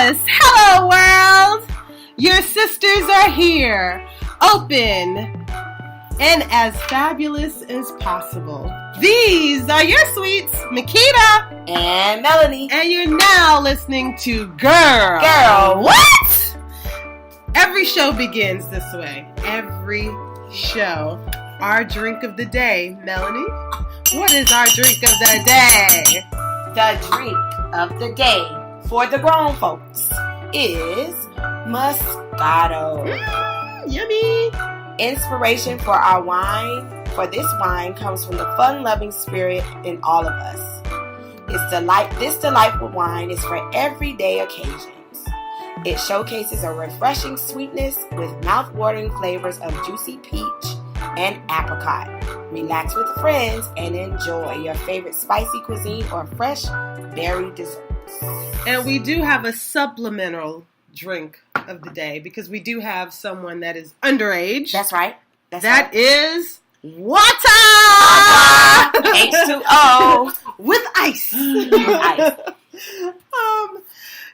Yes! Hello, world! Your sisters are here, open, and as fabulous as possible. These are your sweets, Makeda and Melanie. And you're now listening to Girl. What? Every show begins this way. Every show. Our drink of the day. Melanie, what is our drink of the day? The drink of the day for the grown folks is Moscato. Yummy. Inspiration for our wine. For this wine comes from the fun-loving spirit in all of us. This delightful wine is for everyday occasions. It showcases a refreshing sweetness with mouth-watering flavors of juicy peach and apricot. Relax with friends and enjoy your favorite spicy cuisine or fresh berry desserts. And we do have a supplemental drink of the day because we do have someone that is underage. That's right. That is water! H2O with ice.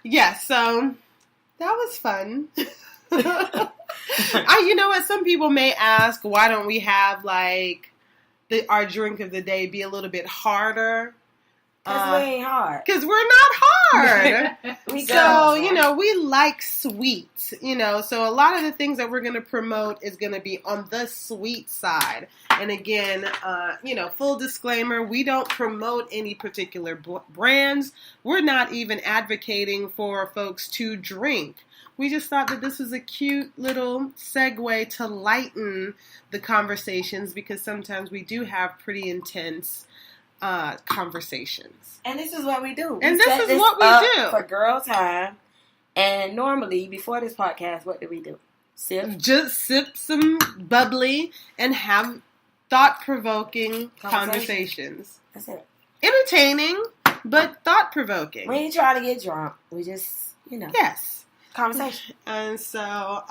Yeah, so that was fun. You know what? Some people may ask, why don't we have our drink of the day be a little bit harder? Because we ain't hard. Because we're not hard. We like sweet, so a lot of the things that we're going to promote is going to be on the sweet side. And again, full disclaimer, we don't promote any particular brands. We're not even advocating for folks to drink. We just thought that this was a cute little segue to lighten the conversations because sometimes we do have pretty intense conversations. And this is what we do. And this is what we do. For girl time. And normally, before this podcast, what do we do? Just sip some bubbly and have thought-provoking conversations. That's it. Entertaining, but thought-provoking. We ain't trying to get drunk. We just, Yes. Conversation. And so,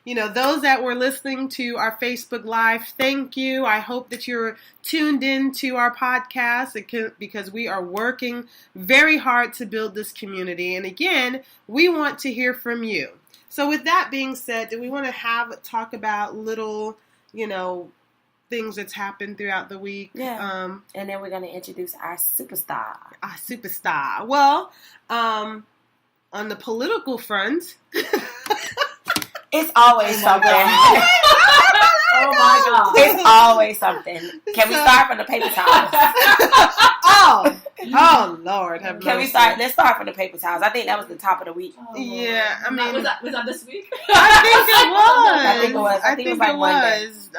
those that were listening to our Facebook Live, thank you. I hope that you're tuned in to our podcast because we are working very hard to build this community. And again, we want to hear from you. So with that being said, do we want to talk about little, things that's happened throughout the week? Yeah. And then we're going to introduce our superstar. Well, on the political front, it's always something. Oh my God. It's always something. Can we start from the paper towels? Oh Lord, have mercy. Can we start? Let's start from the paper towels. I think that was the top of the week. Oh, yeah, I mean, was that this week? I think it was. I think it was.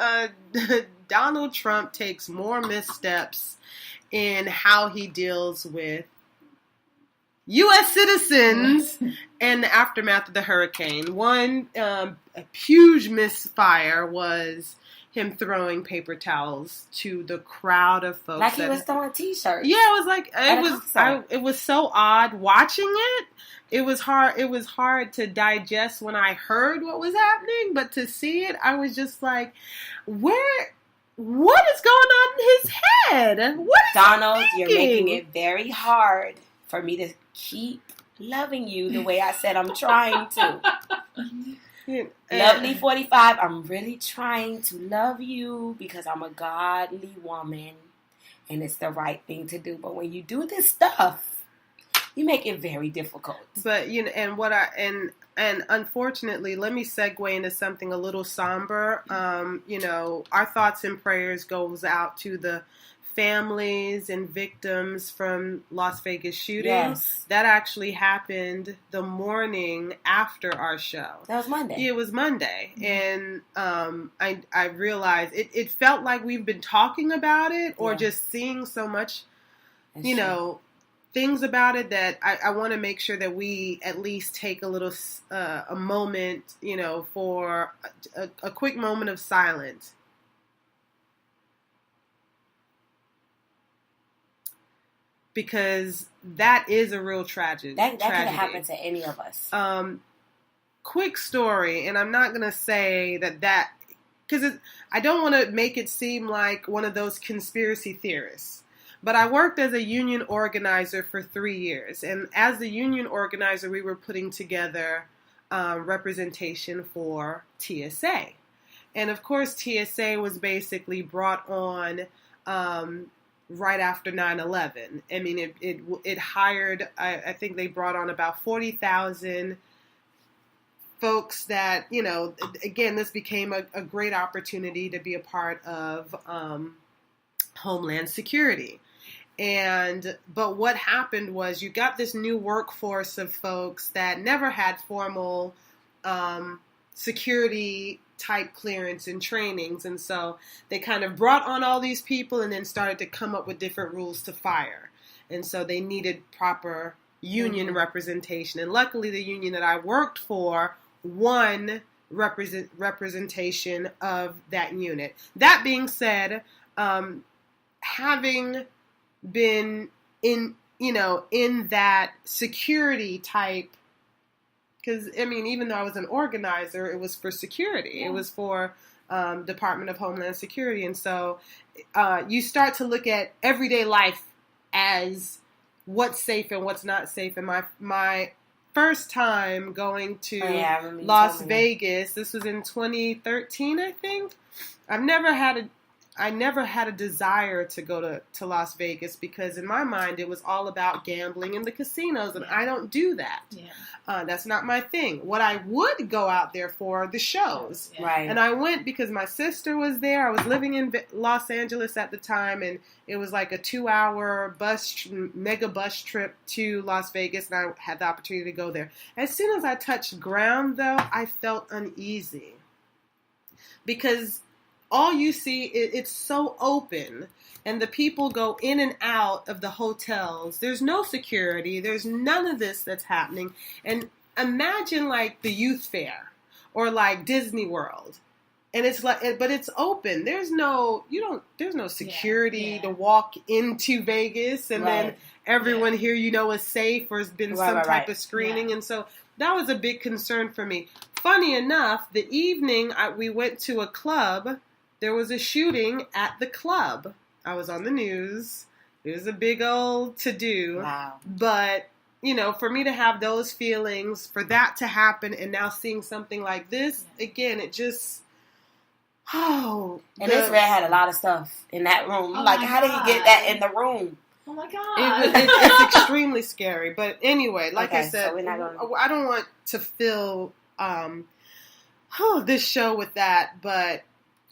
Donald Trump takes more missteps in how he deals with U.S. citizens in the aftermath of the hurricane. One a huge misfire was him throwing paper towels to the crowd of folks. Like he was throwing T-shirts. Yeah, it was so odd watching it. It was hard to digest when I heard what was happening, but to see it, I was just like, what is going on in his head? What is Donald, you're making it very hard for me to keep loving you the way I said I'm trying to. Lovely 45, I'm really trying to love you because I'm a godly woman and it's the right thing to do. But when you do this stuff, you make it very difficult. But and unfortunately, let me segue into something a little somber. Our thoughts and prayers goes out to the families and victims from Las Vegas shooting. Yes. That actually happened the morning after our show. That was Monday. Yeah, it was Monday. And I realized it felt like we've been talking about it or just seeing so much, things about it that I want to make sure that we at least take a little, a moment, for a quick moment of silence. Because that is a real tragedy. That could have happened to any of us. Quick story, and I'm not going to say that because I don't want to make it seem like one of those conspiracy theorists. But I worked as a union organizer for 3 years. And as the union organizer, we were putting together representation for TSA. And of course, TSA was basically brought on right after 9/11. I mean, it hired, I think they brought on about 40,000 folks that, you know, again, this became a great opportunity to be a part of Homeland Security. But what happened was you got this new workforce of folks that never had formal security type clearance and trainings. And so they kind of brought on all these people and then started to come up with different rules to fire. And so they needed proper union representation. And luckily the union that I worked for won representation of that unit. That being said, having been in that security type, because, I mean, even though I was an organizer, it was for security. Yeah. It was for Department of Homeland Security. And so you start to look at everyday life as what's safe and what's not safe. And my first time going to Las Vegas, this was in 2013, I think. I never had a desire to go to Las Vegas because in my mind it was all about gambling in the casinos, and I don't do that. Yeah. That's not my thing. What I would go out there for are the shows. Yeah. Right. And I went because my sister was there. I was living in Los Angeles at the time, and it was like a 2-hour mega bus trip to Las Vegas, and I had the opportunity to go there. As soon as I touched ground, though, I felt uneasy because all you see, it's so open, and the people go in and out of the hotels. There's no security. There's none of this that's happening. And imagine like the youth fair or like Disney World, and it's like, but it's open. There's no security to walk into Vegas, and then everyone here is safe or has been some type of screening, and so that was a big concern for me. Funny enough, the evening we went to a club. There was a shooting at the club. I was on the news. It was a big old to-do. Wow. But, for me to have those feelings, for that to happen, and now seeing something like this, again, it just... And this man had a lot of stuff in that room. Oh, like, how did he get that in the room? Oh, my God. It's extremely scary. But anyway, like I said, so I don't want to fill this show with that, but...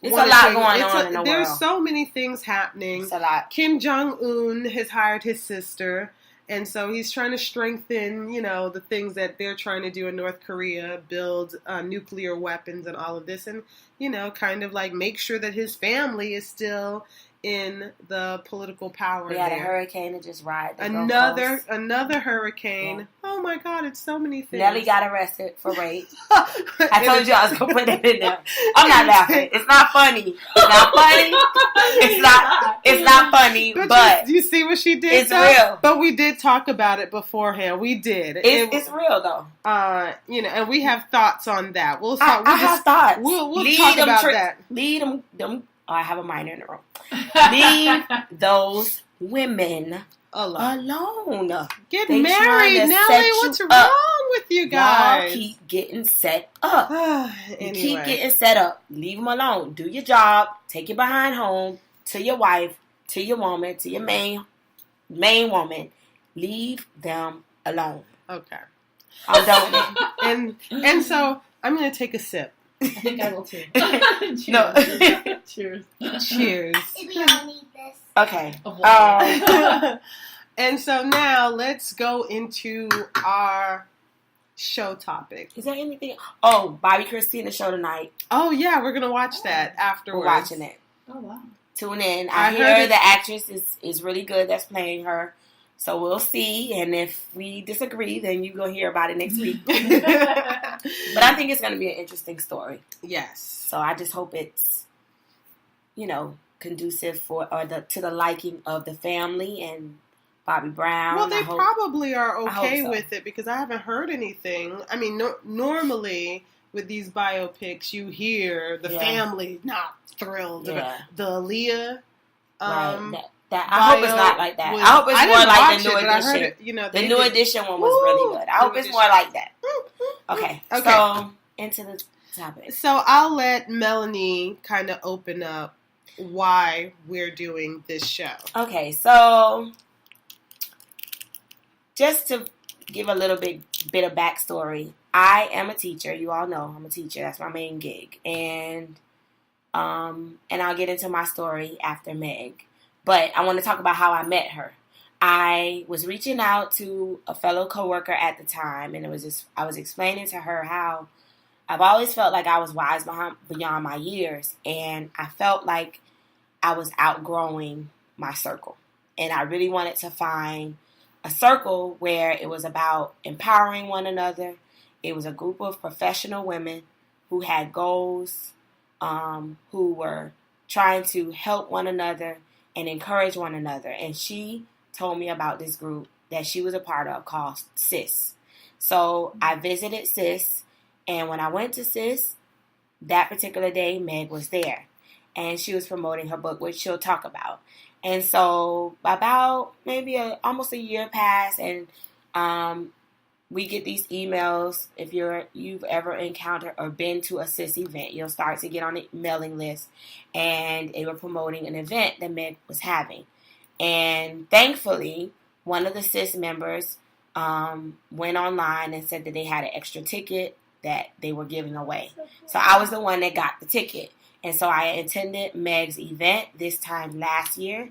It's a lot going on in the world. There's so many things happening. It's a lot. Kim Jong-un has hired his sister, and so he's trying to strengthen, the things that they're trying to do in North Korea, build nuclear weapons and all of this, and, kind of like make sure that his family is still in the political power. We had a hurricane to just ride. Another hurricane. Yeah. Oh my God, it's so many things. Nelly got arrested for rape. I told you I was gonna put that in there. I'm not laughing. It's not funny. It's not funny. But you see what she did? It's real. But we did talk about it beforehand. We did. It's real though. And we have thoughts on that. I have thoughts. We'll talk about that. Lead them. Oh, I have a minor in the room. Leave those women alone. Get married, Nelly. What's wrong with you guys? Y'all keep getting set up. Anyway. You keep getting set up. Leave them alone. Do your job. Take your behind home to your wife, to your woman, to your main woman. Leave them alone. Okay. I'm done with it. And so I'm going to take a sip. I think I will too. Cheers. No. Cheers. Cheers. We all need this. Okay. And so now let's go into our show topic. Is there anything? Oh, Bobby Christina show tonight. Oh yeah, we're gonna watch that afterwards. We're watching it. Oh wow. Tune in. I hear the actress is really good that's playing her. So we'll see, and if we disagree, then you're going to hear about it next week. But I think it's going to be an interesting story. Yes. So I just hope it's, conducive to the liking of the family and Bobby Brown. Well, they probably are okay with it because I haven't heard anything. I mean, normally with these biopics, you hear the family not thrilled. Yeah. The Aaliyah I hope it's not like that. I hope it's more like the new edition. The new edition one was really good. I hope it's more like that. Okay. So into the topic. So I'll let Melanie kind of open up why we're doing this show. Okay, so just to give a little bit of backstory, I am a teacher. You all know I'm a teacher. That's my main gig, and I'll get into my story after Meg. But I want to talk about how I met her. I was reaching out to a fellow coworker at the time, and I was explaining to her how I've always felt like I was wise beyond my years, and I felt like I was outgrowing my circle. And I really wanted to find a circle where it was about empowering one another. It was a group of professional women who had goals, who were trying to help one another and encourage one another. And she told me about this group that she was a part of called SIS. So I visited SIS, and when I went to SIS, that particular day, Meg was there. And she was promoting her book, which she'll talk about. And so about maybe almost a year passed, and we get these emails. If you've ever encountered or been to a SIS event, you'll start to get on the mailing list. And they were promoting an event that Meg was having. And thankfully, one of the SIS members went online and said that they had an extra ticket that they were giving away. So I was the one that got the ticket. And so I attended Meg's event this time last year.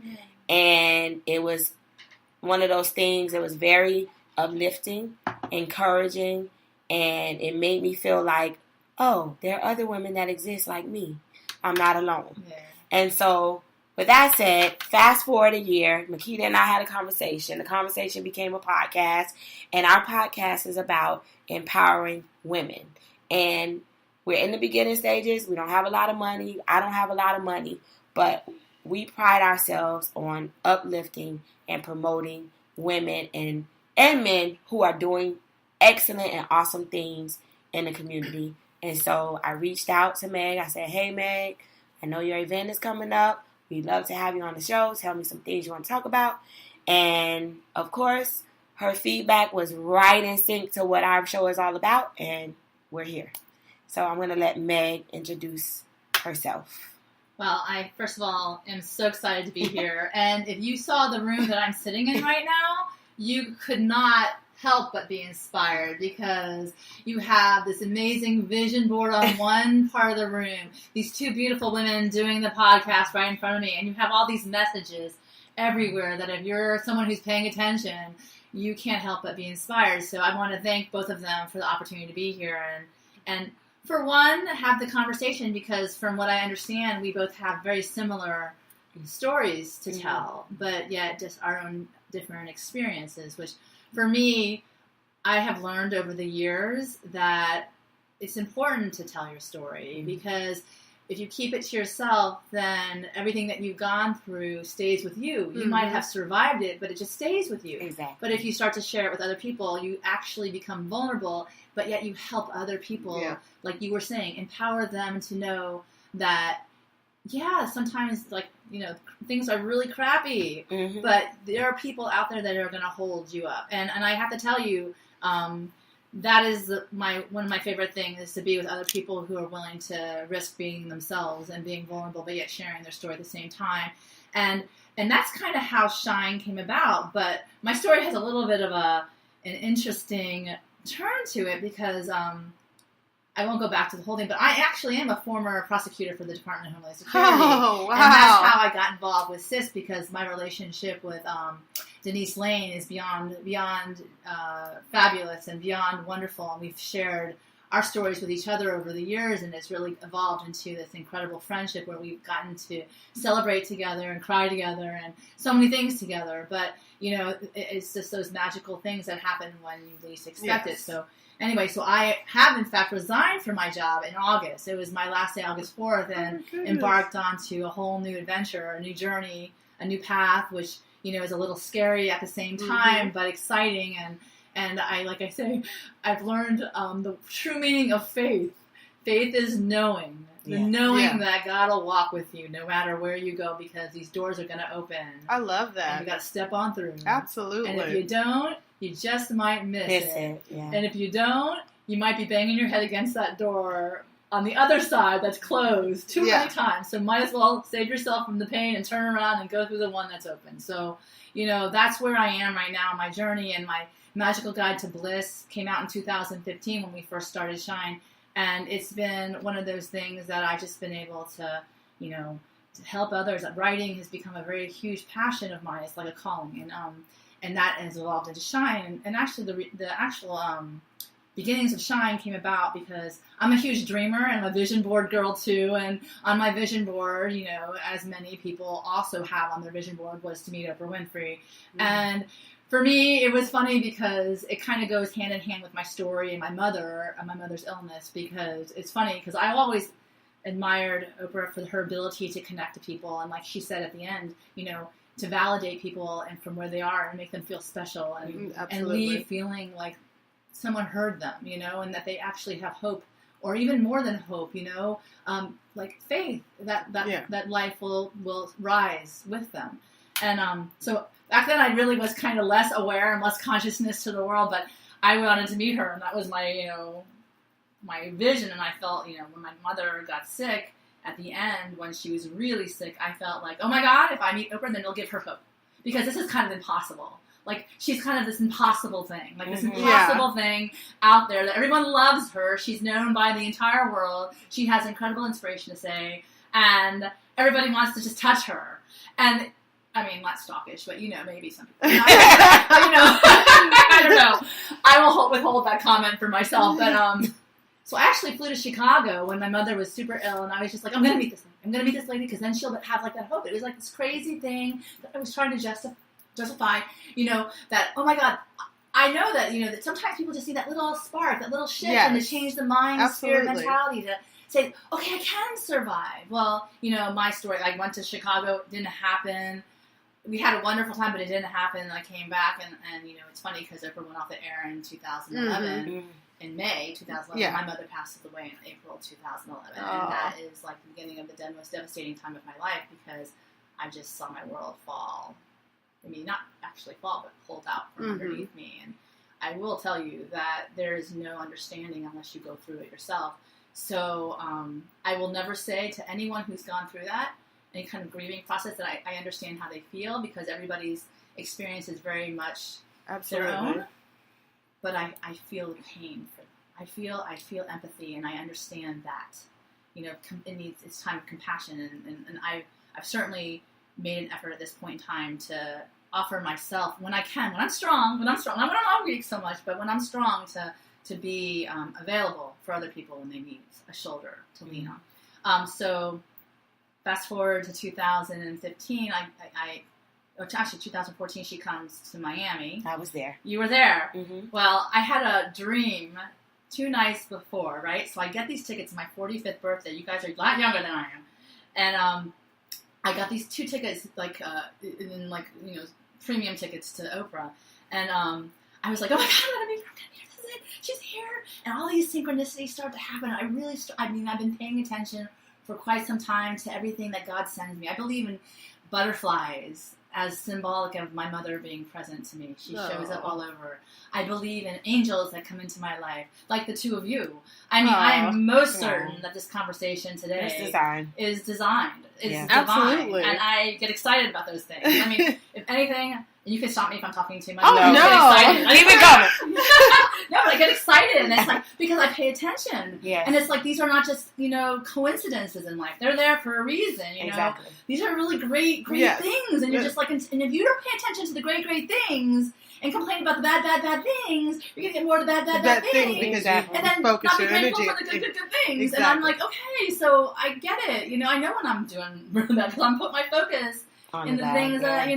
And it was one of those things that was very uplifting, encouraging, and it made me feel like, oh, there are other women that exist like me. I'm not alone. Yeah. And so with that said, fast forward a year, Makeda and I had a conversation. The conversation became a podcast, and our podcast is about empowering women. And we're in the beginning stages. We don't have a lot of money. I don't have a lot of money, but we pride ourselves on uplifting and promoting women and men who are doing excellent and awesome things in the community. And so I reached out to Meg. I said, hey, Meg, I know your event is coming up. We'd love to have you on the show. Tell me some things you want to talk about. And, of course, her feedback was right in sync to what our show is all about, and we're here. So I'm going to let Meg introduce herself. Well, I, first of all, am so excited to be here. And if you saw the room that I'm sitting in right now, you could not help but be inspired, because you have this amazing vision board on one part of the room, these two beautiful women doing the podcast right in front of me, and you have all these messages everywhere that if you're someone who's paying attention, you can't help but be inspired. So I want to thank both of them for the opportunity to be here and for one, have the conversation, because from what I understand, we both have very similar stories to tell, but yet just our own different experiences, which for me, I have learned over the years that it's important to tell your story, because if you keep it to yourself, then everything that you've gone through stays with you. You might have survived it, but it just stays with you. Exactly. But if you start to share it with other people, you actually become vulnerable, but yet you help other people, like you were saying, empower them to know that, yeah, sometimes, like, you know, things are really crappy, but there are people out there that are going to hold you up. And I have to tell you, that is one of my favorite things, is to be with other people who are willing to risk being themselves and being vulnerable, but yet sharing their story at the same time. And that's kind of how Shine came about. But my story has a little bit of an interesting turn to it, because I won't go back to the whole thing, but I actually am a former prosecutor for the Department of Homeland Security. Oh, wow. And that's how I got involved with SIS, because my relationship with Denise Lane is beyond fabulous and beyond wonderful. And we've shared our stories with each other over the years, and it's really evolved into this incredible friendship where we've gotten to celebrate together and cry together and so many things together. But, you know, it's just those magical things that happen when you least expect it. So anyway, so I have, in fact, resigned from my job in August. It was my last day, August 4th, and embarked onto a whole new adventure, a new journey, a new path, which, you know, is a little scary at the same time, but exciting. And I, like I say, I've learned the true meaning of faith Faith is knowing. Yeah. Knowing that God will walk with you no matter where you go because these doors are going to open. I love that. And you got to step on through. Absolutely. And if you don't, you just might miss it. Yeah. And if you don't, you might be banging your head against that door on the other side that's closed too many times. So might as well save yourself from the pain and turn around and go through the one that's open. So, that's where I am right now on my journey. And my Magical Guide to Bliss came out in 2015 when we first started Shine. And it's been one of those things that I've just been able to, to help others. Writing has become a very huge passion of mine. It's like a calling. And that has evolved into Shine. And actually the actual beginnings of Shine came about because I'm a huge dreamer and I'm a vision board girl too. And on my vision board, as many people also have on their vision board, was to meet Oprah Winfrey. Mm-hmm. And for me, it was funny because it kind of goes hand in hand with my story and my mother's illness, because it's funny because I always admired Oprah for her ability to connect to people. And like she said at the end, to validate people and from where they are and make them feel special and leave feeling like someone heard them, and that they actually have hope, or even more than hope, like faith that life will rise with them. And so back then I really was kind of less aware and less consciousness to the world, but I wanted to meet her, and that was my, my vision. And I felt, when my mother got sick at the end, when she was really sick, I felt like, oh my God, if I meet Oprah, then it'll give her hope, because this is kind of impossible. Like, she's kind of this impossible thing, like this impossible thing out there that everyone loves her. She's known by the entire world. She has incredible inspiration to say, and everybody wants to just touch her. And I mean, not stalkish, but maybe some people. I don't know. I will withhold that comment for myself. But so I actually flew to Chicago when my mother was super ill, and I was just like, I'm gonna meet this lady. I'm gonna meet this lady because then she'll have like that hope. It was like this crazy thing that I was trying to justify, that, oh my God, I know that, that sometimes people just need that little spark, that little shift, and to change the mind, spirit, mentality, to say, okay, I can survive. Well, my story, I went to Chicago, it didn't happen. We had a wonderful time, but it didn't happen, and I came back, and it's funny because Oprah went off the air in 2011, Mm-hmm. in May 2011. Yeah. My mother passed away in April 2011, and that is like the beginning of the most devastating time of my life, because I just saw my world fall. I mean, not actually fall, but pulled out from underneath me. And I will tell you that there is no understanding unless you go through it yourself. So I will never say to anyone who's gone through that, any kind of grieving process, that I understand how they feel, because everybody's experience is very much their own. But I feel the pain for them. I feel empathy, and I understand that. It's time of compassion, and I've certainly made an effort at this point in time to offer myself when I can, when I'm strong, not when I'm weak so much, but when I'm strong, to be available for other people when they need a shoulder to lean on. So fast forward to 2015, actually 2014, she comes to Miami. I was there. You were there. Mm-hmm. Well, I had a dream 2 nights before, right? So I get these tickets, my 45th birthday. You guys are a lot younger than I am. And I got these 2 tickets, premium tickets to Oprah. And I was like, oh my God, I'm going to meet her. This is it. She's here. And all these synchronicities start to happen. I've been paying attention for quite some time to everything that God sends me. I believe in butterflies as symbolic of my mother being present to me. She shows up all over. I believe in angels that come into my life, like the 2 of you. I mean, I am most certain that this conversation today is designed. It's divine. Absolutely. And I get excited about those things. I mean, if anything, you can stop me if I'm talking too much. Oh, no. Keep it going. No, but I get excited, and it's like, because I pay attention. Yes. And it's like, these are not just, coincidences in life. They're there for a reason, Exactly. These are really great things, and you're just like, and if you don't pay attention to the great things, and complain about the bad things, you're going to get more of the bad things. Because Exactly. And then focus not be your grateful energy. for the good things. Exactly. And I'm like, okay, so I get it. I know when I'm doing that, because I'm putting my focus in the things that,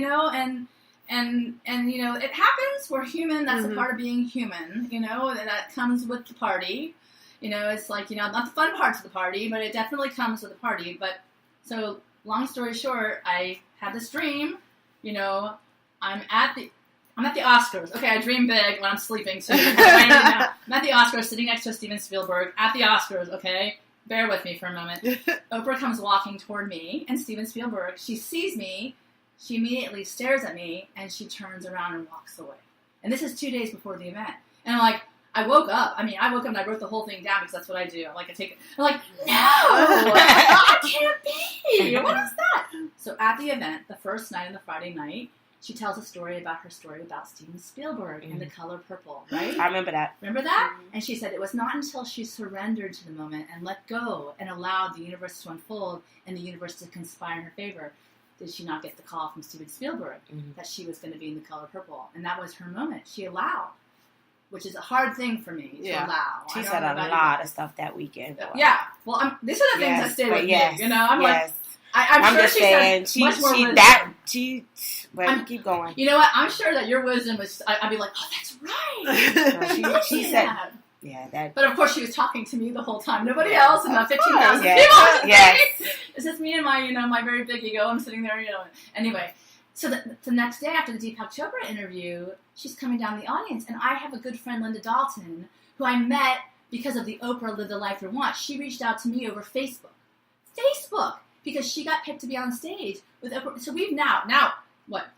and it happens. We're human. That's a part of being human, and that comes with the party. It's like, not the fun parts of the party, but it definitely comes with the party. But so long story short, I had this dream, I'm at I'm at the Oscars. Okay, I dream big when I'm sleeping, too. I'm at the Oscars, sitting next to Steven Spielberg. At the Oscars, okay? Bear with me for a moment. Oprah comes walking toward me, and Steven Spielberg, she sees me, she immediately stares at me, and she turns around and walks away. And this is 2 days before the event. And I'm like, I woke up and I wrote the whole thing down because that's what I do. I'm like, no, that can't be. What is that? So at the event, the first night and the Friday night, she tells a story about Steven Spielberg and The Color Purple, right? I remember that. Remember that? And she said it was not until she surrendered to the moment and let go and allowed the universe to unfold and the universe to conspire in her favor did she not get the call from Steven Spielberg that she was going to be in The Color Purple. And that was her moment. She allowed, which is a hard thing for me to allow. She said a lot of stuff that weekend. Boy. Yeah. Well, these are the things that stay with me. You know, I'm I'm sure just saying, but keep going. You know what? I'm sure that your wisdom was, I'd be like, oh, that's right. No, she said, that. But of course, she was talking to me the whole time. Nobody else, and the 15,000 people. It's just me and my very big ego. I'm sitting there, Anyway, so the next day after the Deepak Chopra interview, she's coming down the audience, and I have a good friend, Linda Dalton, who I met because of the Oprah Live the Life You Want. She reached out to me over Facebook. Because she got picked to be on stage with Oprah. So we've now,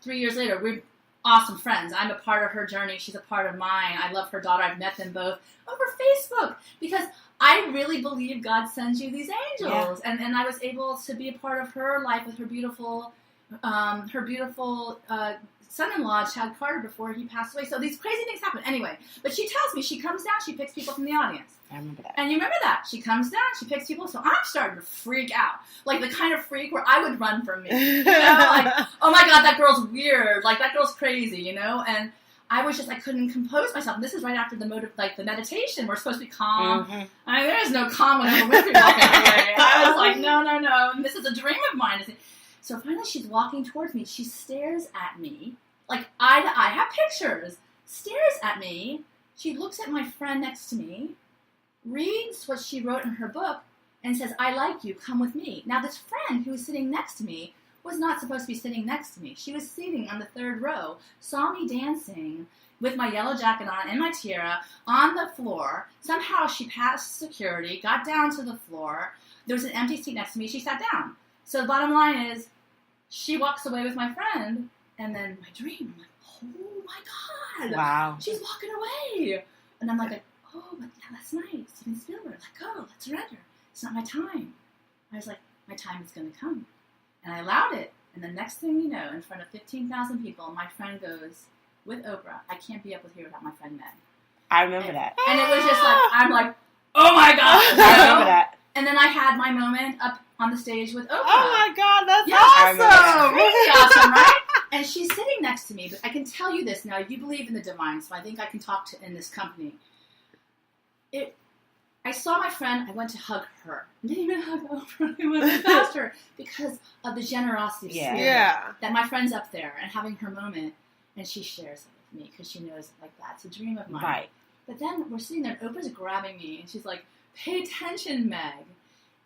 3 years later, we're awesome friends. I'm a part of her journey. She's a part of mine. I love her daughter. I've met them both over Facebook because I really believe God sends you these angels. Yeah. And I was able to be a part of her life with her beautiful son-in-law, Chad Carter, before he passed away. So these crazy things happen. Anyway, but she tells me she comes down, she picks people from the audience. I remember that. And you remember that. She comes down, she picks people. So I'm starting to freak out. Like the kind of freak where I would run from me. Like, oh my God, that girl's weird. Like, that girl's crazy, And I was just, I couldn't compose myself. And this is right after the meditation. We're supposed to be calm. Mm-hmm. I mean, there is no calm when I'm with me walking away. I was like, no. And this is a dream of mine. So finally she's walking towards me. She stares at me. Like, eye to eye. I have pictures. Stares at me. She looks at my friend next to me. Reads what she wrote in her book and says, I like you, come with me. Now this friend who was sitting next to me was not supposed to be sitting next to me. She was sitting on the third row, saw me dancing with my yellow jacket on and my tiara on the floor. Somehow she passed security, got down to the floor. There was an empty seat next to me. She sat down. So the bottom line is, she walks away with my friend, and then my dream, I'm like, oh my God. Wow. She's walking away. And I'm like, oh, but last night, Steven Spielberg, let go, let's surrender. It's not my time. I was like, my time is going to come. And I allowed it. And the next thing you know, in front of 15,000 people, my friend goes, with Oprah, I can't be up with here without my friend Meg. I remember that. And it was just like, I'm like, oh my God. I remember that. And then I had my moment up on the stage with Oprah. Oh my God, that's awesome. Really awesome, right? And she's sitting next to me, but I can tell you this now. You believe in the divine, so I think I can talk in this company. I saw my friend, I went to hug her. I didn't even hug Oprah, I went past her because of the generosity of spirit. That my friend's up there and having her moment, and she shares it with me because she knows that's a dream of mine. Right. But then we're sitting there, and Oprah's grabbing me, and she's like, pay attention, Meg.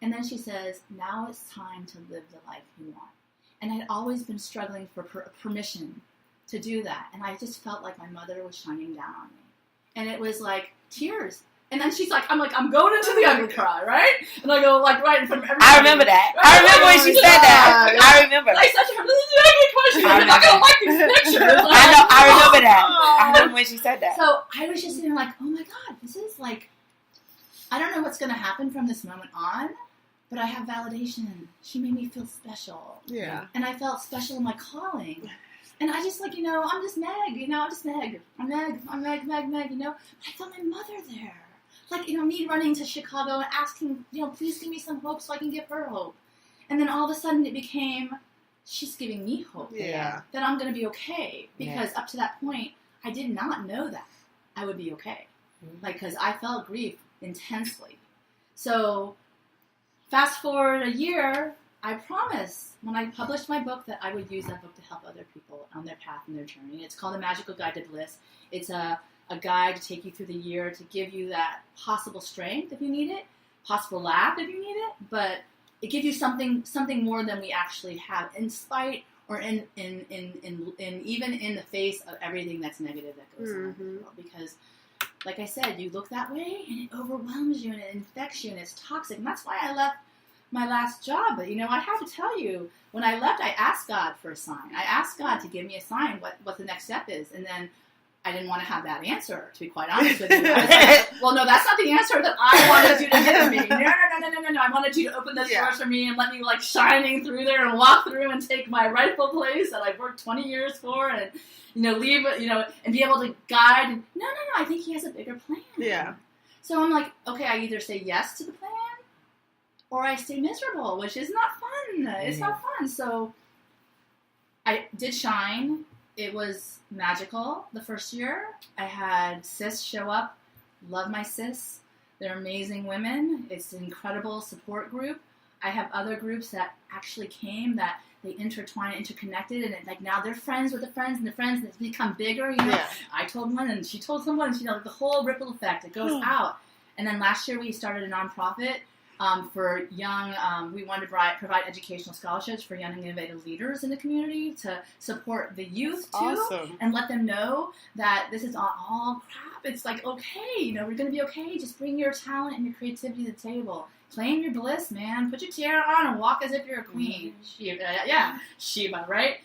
And then she says, now it's time to live the life you want. And I'd always been struggling for permission to do that. And I just felt like my mother was shining down on me. And it was like tears. And then she's like, I'm going into the ugly cry, right? And I go right in front of everybody. I remember that. Right? I remember when she said that. I remember. I said to her, this is the ugly cry. She's like, I'm not going to like these pictures. I know. I remember that. I remember when she said that. So I was just sitting there like, oh my God, this is like, I don't know what's going to happen from this moment on, but I have validation. She made me feel special. Yeah. And I felt special in my calling. And I just I'm just Meg, I'm just Meg. I'm Meg, But I felt my mother there. Me running to Chicago and asking, please give me some hope so I can give her hope. And then all of a sudden it became, she's giving me hope. Yeah. That I'm going to be okay. Because up to that point, I did not know that I would be okay. Mm-hmm. Because I felt grief intensely. So fast forward a year, I promised when I published my book that I would use that book to help other people on their path and their journey. It's called The Magical Guide to Bliss. It's a guide to take you through the year to give you that possible strength if you need it, possible laugh if you need it, but it gives you something more than we actually have, in spite or in even in the face of everything that's negative that goes on in the world. Because, like I said, you look that way and it overwhelms you and it infects you and it's toxic. And that's why I left my last job. But, I have to tell you, when I left, I asked God for a sign. I asked God to give me a sign what the next step is. And then I didn't want to have that answer, to be quite honest with you. I was like, well, no, that's not the answer that I wanted you to give me. No. I wanted you to open those doors for me and let me, shining through there and walk through and take my rightful place that I've worked 20 years for and, leave, and be able to guide. No, I think he has a bigger plan. Yeah. So I'm like, okay, I either say yes to the plan or I stay miserable, which is not fun. It's not fun. So I did shine. It was magical the first year. I had sis show up. Love my sis. They're amazing women. It's an incredible support group. I have other groups that actually came that they intertwine, interconnected, and now they're friends with the friends and the friends, and it's become bigger. I told one, and she told someone, and the whole ripple effect. It goes out. And then last year we started a nonprofit for young. We wanted to provide educational scholarships for young and innovative leaders in the community to support the youth too, and let them know that this is all crap. It's okay, we're going to be okay. Just bring your talent and your creativity to the table. Claim your bliss, man. Put your tiara on and walk as if you're a queen. Shiva, right?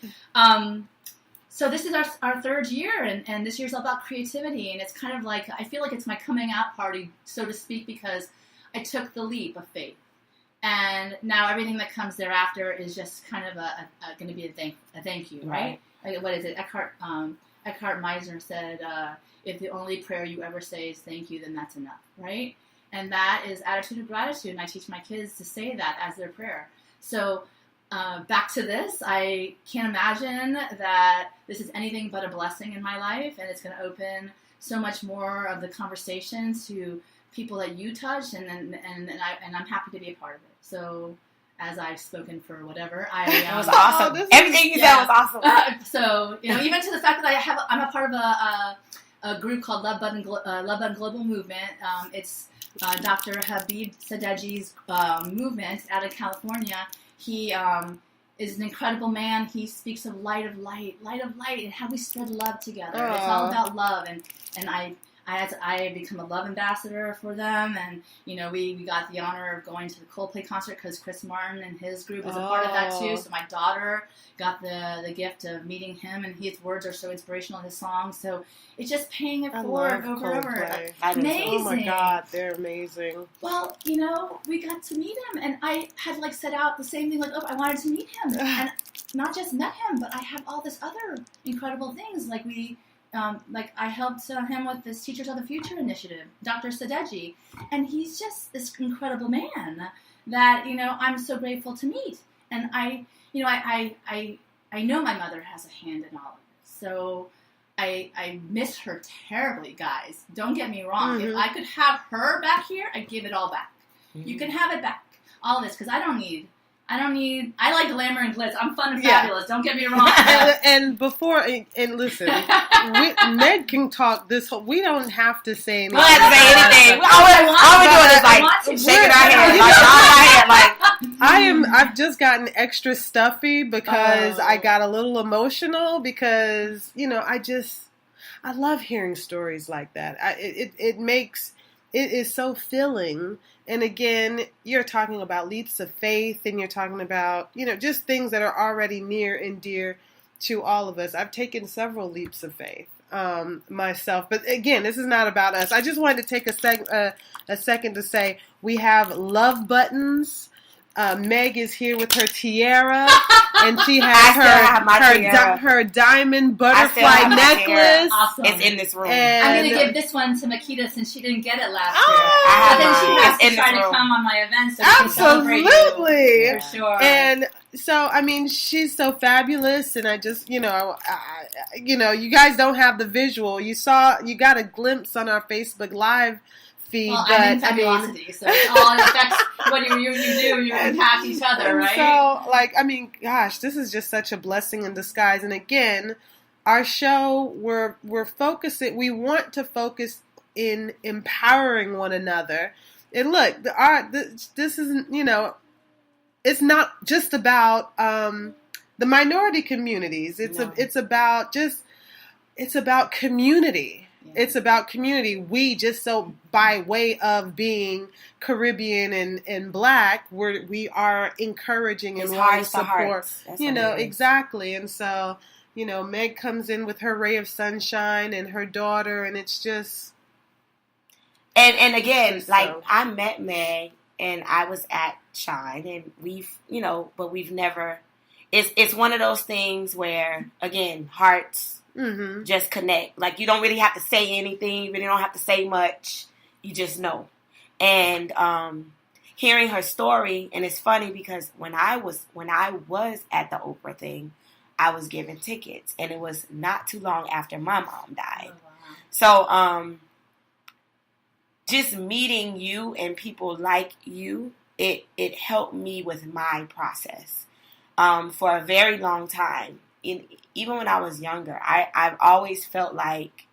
So this is our third year, and this year's all about creativity, and it's kind of I feel like it's my coming out party, so to speak, because I took the leap of faith. And now everything that comes thereafter is just kind of going to be a thank you, right? What is it? Eckhart Meisner said, if the only prayer you ever say is thank you, then that's enough, right? And that is attitude of gratitude, and I teach my kids to say that as their prayer. So back to this, I can't imagine that this is anything but a blessing in my life, and it's going to open so much more of the conversation to people that you touched, and I'm happy to be a part of it. So, as I've spoken for whatever, that was awesome. Everything you said was awesome. So even to the fact that I'm a part of a group called Love Button Global Movement. It's Dr. Habib Sadeji's movement out of California. He is an incredible man. He speaks of light of light, and how we spread love together. It's all about love, and I become a love ambassador for them, and we got the honor of going to the Coldplay concert because Chris Martin and his group is a part of that too. So my daughter got the gift of meeting him, and his words are so inspirational in his songs. So it's just paying it forward over and over. Amazing! Oh my God, they're amazing. Well, we got to meet him, and I had set out the same thing. I wanted to meet him, and not just met him, but I have all this other incredible things. I helped him with this Teachers of the Future initiative, Dr. Sadeji, and he's just this incredible man that, I'm so grateful to meet. And I know my mother has a hand in all of this, so I miss her terribly, guys. Don't get me wrong. If I could have her back here, I'd give it all back. You can have it back, all of this, because I like glamour and glitz. I'm fun and fabulous. Don't get me wrong. and listen, Meg can talk this whole, we don't have to say anything. We don't have to say anything. All we're doing is shaking our head. I've just gotten extra stuffy because I got a little emotional because, I love hearing stories like that. It is so filling. And again, you're talking about leaps of faith, and you're talking about, just things that are already near and dear to all of us. I've taken several leaps of faith myself. But again, this is not about us. I just wanted to take a second to say we have love buttons. Meg is here with her tiara, and she has her diamond butterfly necklace. Awesome. It's in this room. And I'm going to give this one to Makeda since she didn't get it last year. But then she has to try to come on my event so she can celebrate you. For sure. And so, she's so fabulous, and I just, you guys don't have the visual. You got a glimpse on our Facebook Live feed. Well, I'm in fabulosity, so it all affects what you do. You impact each other, right? So, gosh, this is just such a blessing in disguise. And again, our show, we're focusing. We want to focus in empowering one another. And look, this isn't. It's not just about the minority communities. It's about community. Yeah. It's about community. We just so by way of being Caribbean and Black, we are encouraging and wanting to support. Exactly. And so, Meg comes in with her ray of sunshine and her daughter, and it's just. And again, I met Meg and I was at Shine, and we've never. It's one of those things where, again, hearts. Mm-hmm. Just connect. Like, you don't really have to say anything. You really don't have to say much. You just know. And hearing her story, and it's funny because when I was at the Oprah thing, I was given tickets, and it was not too long after my mom died. Oh, wow. So just meeting you and people like you, it helped me with my process for a very long time. Even when I was younger, I've always felt like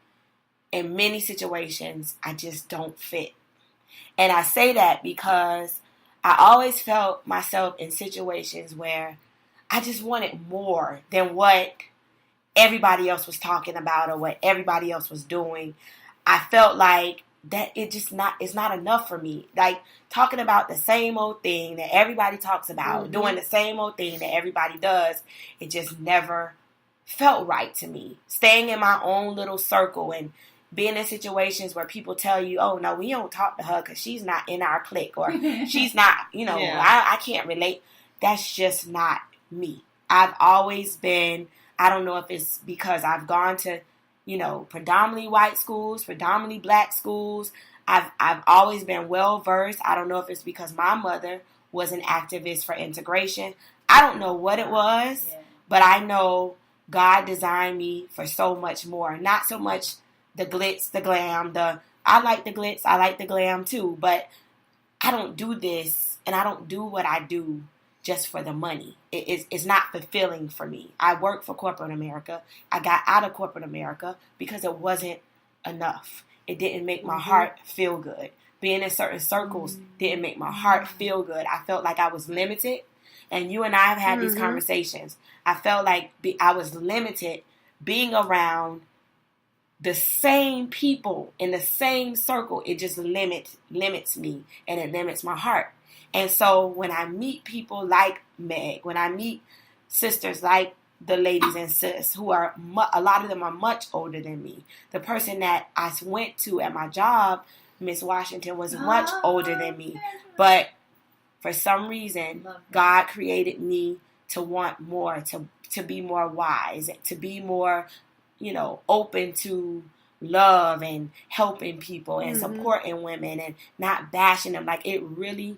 in many situations, I just don't fit. And I say that because I always felt myself in situations where I just wanted more than what everybody else was talking about or what everybody else was doing. I felt like that it's not enough for me. Like, talking about the same old thing that everybody talks about, mm-hmm. doing the same old thing that everybody does, it just never felt right to me. Staying in my own little circle and being in situations where people tell you, oh, no, we don't talk to her because she's not in our clique, or she's not, I can't relate. That's just not me. I've always been, I don't know if it's because I've gone to, predominantly white schools, predominantly Black schools. I've always been well versed. I don't know if it's because my mother was an activist for integration. I don't know what it was, but I know God designed me for so much more. Not so much the glitz, the glam, I like the glitz, I like the glam too, but I don't do this, and I don't do what I do just for the money. It's not fulfilling for me. I work for corporate America. I got out of corporate America because it wasn't enough. It didn't make my heart feel good. Being in certain circles didn't make my heart feel good. I felt like I was limited. And you and I have had these conversations. I felt like I was limited being around the same people in the same circle. It just limits me, and it limits my heart. And so when I meet people like Meg, when I meet sisters like the ladies and sis who are, a lot of them are much older than me. The person that I went to at my job, Miss Washington, was much older than me. But for some reason, God created me to want more, to be more wise, to be more, open to love and helping people and supporting women and not bashing them. Like, it really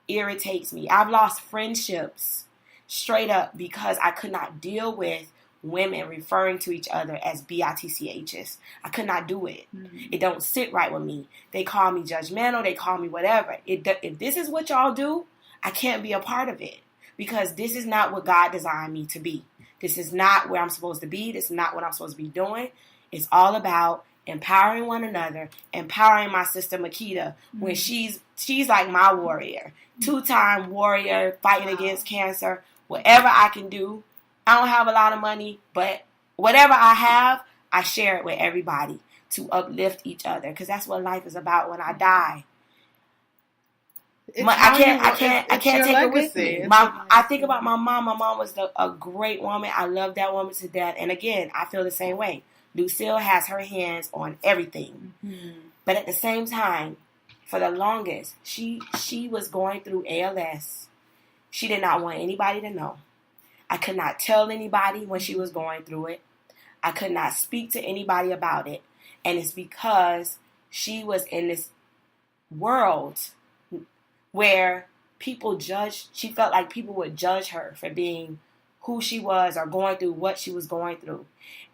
irritates me. I've lost friendships straight up because I could not deal with women referring to each other as bitchs. I could not do it. It don't sit right with me. They call me judgmental. They call me whatever. If this is what y'all do, I can't be a part of it, because this is not what God designed me to be. This is not where I'm supposed to be. This is not what I'm supposed to be doing. It's all about empowering one another, empowering my sister Makeda when she's like my warrior, 2-time warrior fighting against cancer. Whatever I can do. I don't have a lot of money, but whatever I have, I share it with everybody to uplift each other, because that's what life is about. When I die, I can't take it with me. I think about my mom. My mom was a great woman. I love that woman to death. And again, I feel the same way. Lucille has her hands on everything. But at the same time, for the longest, she was going through ALS. She did not want anybody to know. I could not tell anybody when she was going through it. I could not speak to anybody about it. And it's because she was in this world where people judged. She felt like people would judge her for being who she was or going through what she was going through.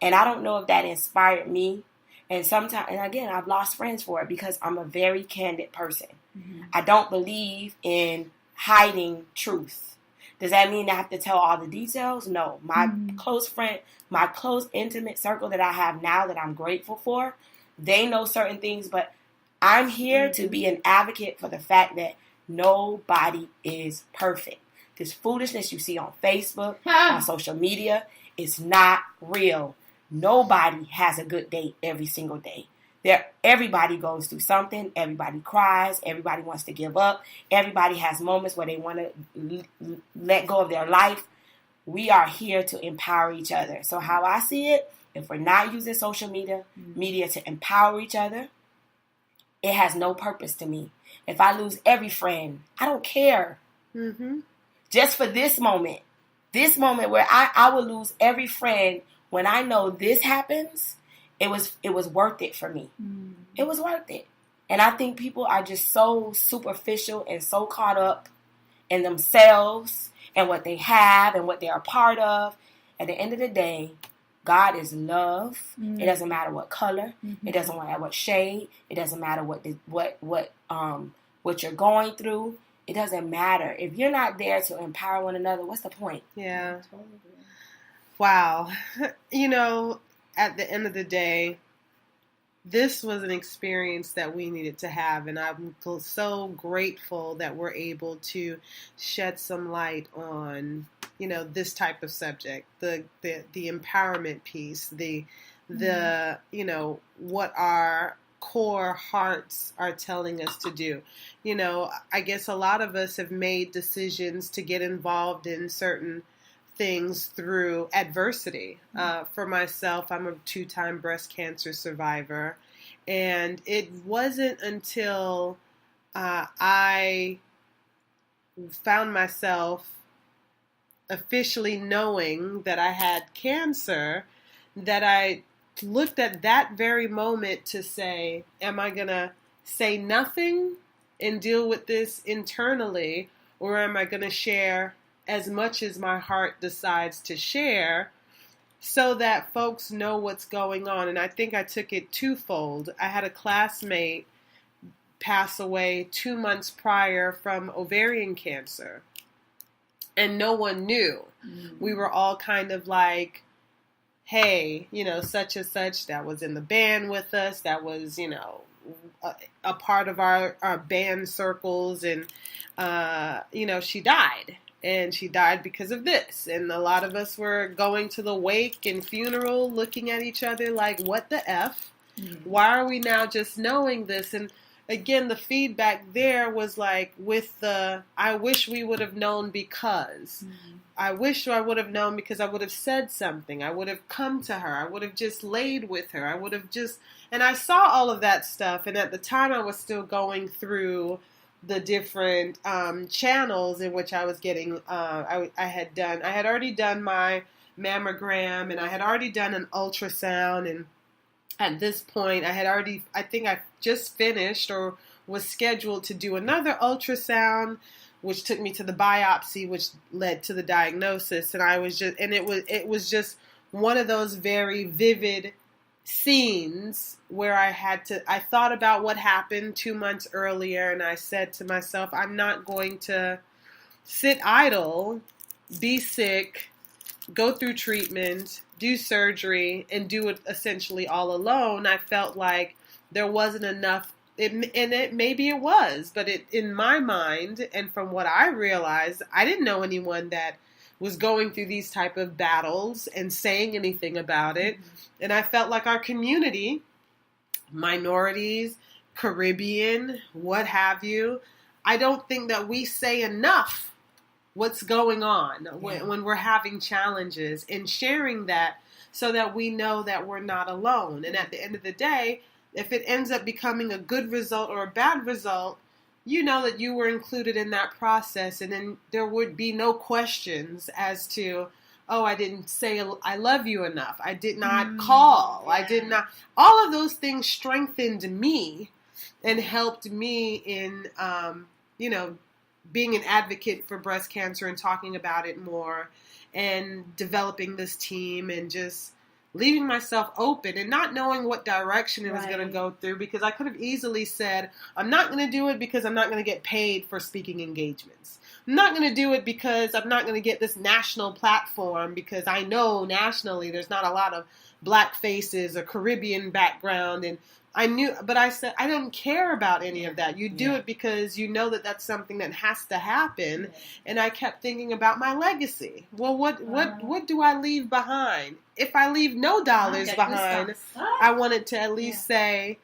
And I don't know if that inspired me. And sometimes, and again, I've lost friends for it because I'm a very candid person. I don't believe in hiding truth. Does that mean I have to tell all the details? No. My close friend, my close intimate circle that I have now that I'm grateful for, they know certain things, but I'm here to be an advocate for the fact that nobody is perfect. This foolishness you see on Facebook, on social media, is not real. Nobody has a good day every single day. Everybody goes through something. Everybody cries. Everybody wants to give up. Everybody has moments where they want to let go of their life. We are here to empower each other. So how I see it, if we're not using social media to empower each other, it has no purpose to me. If I lose every friend, I don't care. Mm-hmm. Just for this moment where I will lose every friend, when I know this happens, it was worth it for me. Mm. It was worth it. And I think people are just so superficial and so caught up in themselves and what they have and what they're a part of. At the end of the day, God is love. Mm. It doesn't matter what color. Mm-hmm. It doesn't matter what shade. It doesn't matter what you're going through. It doesn't matter. If you're not there to empower one another, what's the point? Yeah. Wow. You know, at the end of the day, this was an experience that we needed to have, and I'm so grateful that we're able to shed some light on, you know, this type of subject, the empowerment piece, the you know, what our core hearts are telling us to do. You know, I guess a lot of us have made decisions to get involved in certain things through adversity. For myself, I'm a 2-time breast cancer survivor, and it wasn't until I found myself officially knowing that I had cancer that I looked at that very moment to say, am I going to say nothing and deal with this internally, or am I going to share as much as my heart decides to share so that folks know what's going on? And I think I took it twofold. I had a classmate pass away 2 months prior from ovarian cancer, and no one knew. Mm-hmm. We were all kind of like, hey, you know, such and such that was in the band with us, that was, you know, a part of our band circles, and, you know, she died. And she died because of this. And a lot of us were going to the wake and funeral looking at each other like, what the F? Mm-hmm. Why are we now just knowing this? And again, the feedback there was like with the, I wish we would have known because. Mm-hmm. I wish I would have known because I would have said something. I would have come to her. I would have just laid with her. I would have just, and I saw all of that stuff. And at the time I was still going through the different channels in which I was getting, I had already done my mammogram, and I had already done an ultrasound, and at this point I think I just finished or was scheduled to do another ultrasound, which took me to the biopsy, which led to the diagnosis. And it was just one of those very vivid scenes where I thought about what happened 2 months earlier, and I said to myself, I'm not going to sit idle, be sick, go through treatment, do surgery, and do it essentially all alone. I felt like there wasn't enough, maybe it was, but in my mind, and from what I realized, I didn't know anyone that was going through these type of battles and saying anything about it. Mm-hmm. And I felt like our community, minorities, Caribbean, what have you, I don't think that we say enough what's going on when we're having challenges, and sharing that so that we know that we're not alone. And at the end of the day, if it ends up becoming a good result or a bad result, you know that you were included in that process, and then there would be no questions as to, oh, I didn't say I love you enough. I did not call. Yeah. I did not. All of those things strengthened me and helped me in, you know, being an advocate for breast cancer and talking about it more, and developing this team, and just leaving myself open and not knowing what direction it was going to go through, because I could have easily said, I'm not going to do it because I'm not going to get paid for speaking engagements. I'm not going to do it because I'm not going to get this national platform, because I know nationally there's not a lot of black faces or Caribbean background, and but I said, I don't care about any of that. You do it because you know that that's something that has to happen. Yeah. And I kept thinking about my legacy. Well, what do I leave behind? If I leave no dollars behind, I wanted to at least say,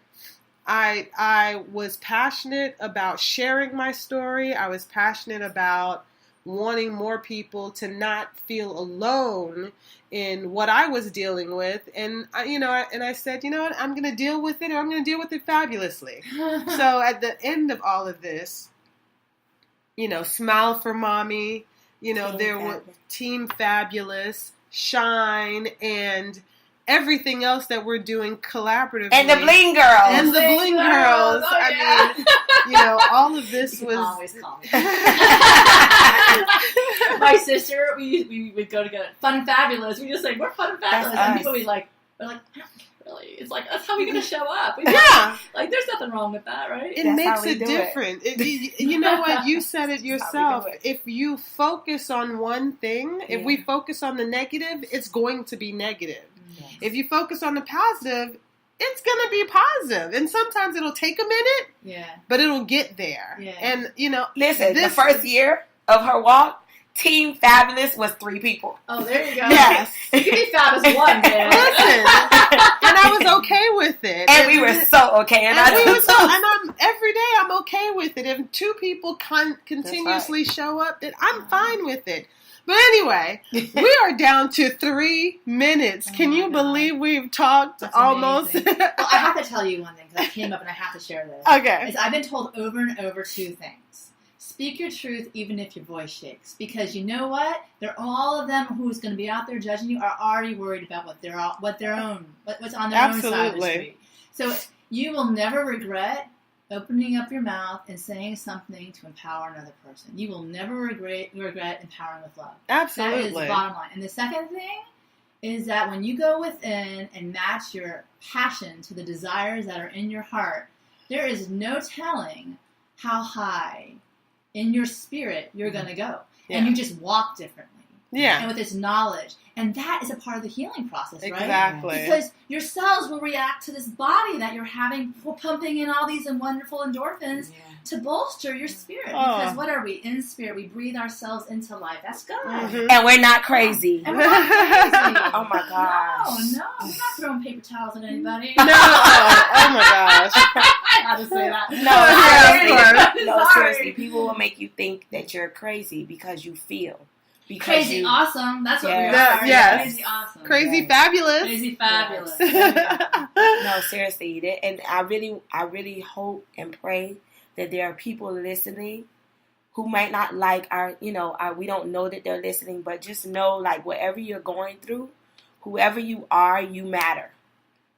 I was passionate about sharing my story. I was passionate about wanting more people to not feel alone in what I was dealing with. And I said, you know what, I'm going to deal with it, or I'm going to deal with it fabulously. So at the end of all of this, Smile for Mommie, there were Team Fabulous, Shine, and everything else that we're doing collaboratively. And the Bling Girls. And the Bling Girls. Oh, yeah. I mean, all of this was... always call me. My sister, we would go together. Fun and Fabulous. We just say, we're Fun and Fabulous. And people would be like, really? It's like, that's how we're going to show up. Like, there's nothing wrong with that, right? It makes it different. You know what? You said it yourself. If you focus on one thing, if we focus on the negative, it's going to be negative. Yes. If you focus on the positive, it's going to be positive. And sometimes it'll take a minute, but it'll get there. Yeah. And, listen, the first year of her walk, Team Fabulous was 3 people. Oh, there you go. Yes. You can be fab as one, man. Listen. And I was okay with it. And we were so okay. And every day I'm okay with it. If 2 people continuously show up, then I'm fine with it. But anyway, we are down to 3 minutes. Can you believe we've talked almost? Well, I have to tell you one thing, because I came up and I have to share this. Okay. I've been told over and over 2 things. Speak your truth even if your voice shakes. Because you know what? All of them who's going to be out there judging you are already worried about what's on their own side of the street. So you will never regret opening up your mouth and saying something to empower another person. You will never regret empowering with love. Absolutely. That is the bottom line. And the second thing is that when you go within and match your passion to the desires that are in your heart, there is no telling how high in your spirit you're going to go. Yeah. And you just walk differently. Yeah. And with this knowledge. And that is a part of the healing process, right? Exactly. Because your cells will react to this body that you're having, pumping in all these wonderful endorphins to bolster your spirit. Because what are we? In spirit, we breathe ourselves into life. That's God. Mm-hmm. And we're not crazy. And we're not crazy. Oh my gosh. No. We're not throwing paper towels at anybody. No. Oh my gosh. I had to say that. No, seriously. People will make you think that you're crazy because you feel. Crazy awesome. That's what we are. Yes. Crazy awesome. Crazy fabulous. Crazy fabulous. No, seriously. And I really hope and pray that there are people listening who might not like we don't know that they're listening, but just know, like, whatever you're going through, whoever you are, you matter.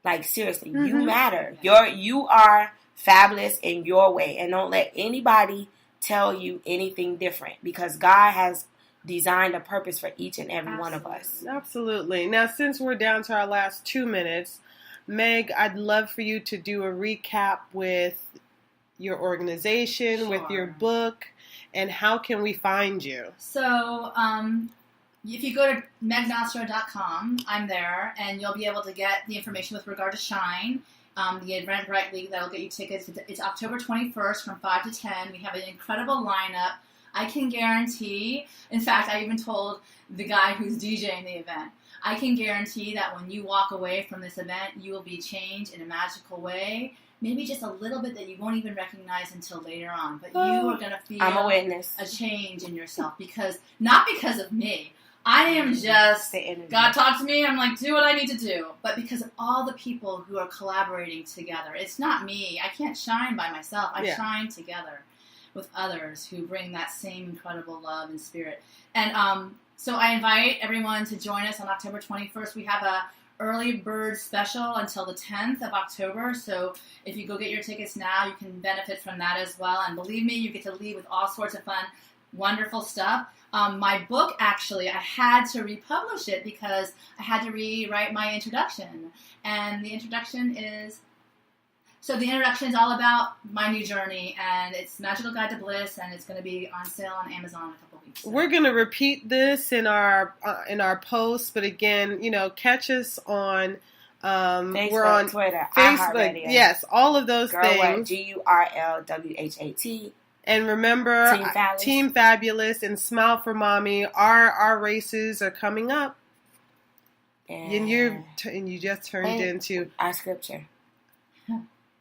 Like, seriously, you matter. You are fabulous in your way. And don't let anybody tell you anything different, because God has designed a purpose for each and every one of us. Absolutely. Now, since we're down to our last 2 minutes, Meg, I'd love for you to do a recap with your organization, with your book, and how can we find you? So, if you go to megnocero.com, I'm there, and you'll be able to get the information with regard to Shine, the Eventbrite League that'll get you tickets. It's October 21st from 5 to 10. We have an incredible lineup. I can guarantee, in fact, I even told the guy who's DJing the event, I can guarantee that when you walk away from this event, you will be changed in a magical way. Maybe just a little bit that you won't even recognize until later on. But you are going to feel I'm a witness. A change in yourself. Not because of me. I am just, God talk to me, I'm like, do what I need to do. But because of all the people who are collaborating together. It's not me. I can't shine by myself. I shine together with others who bring that same incredible love and spirit. And so I invite everyone to join us on October 21st. We have a early bird special until the 10th of October. So if you go get your tickets now, you can benefit from that as well. And believe me, you get to leave with all sorts of fun, wonderful stuff. My book, actually, I had to republish it because I had to rewrite my introduction. And the introduction is all about my new journey, and it's Magical Guide to Bliss, and it's going to be on sale on Amazon in a couple weeks. So. We're going to repeat this in our post, but again, catch us on Facebook, we're on Twitter, Facebook. Yes, all of those things. GURLWHAT. And remember, Team Fabulous and Smile for Mommy. Our races are coming up. And you just turned into our scripture.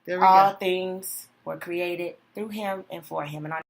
There we all go. things were created through him and for him. And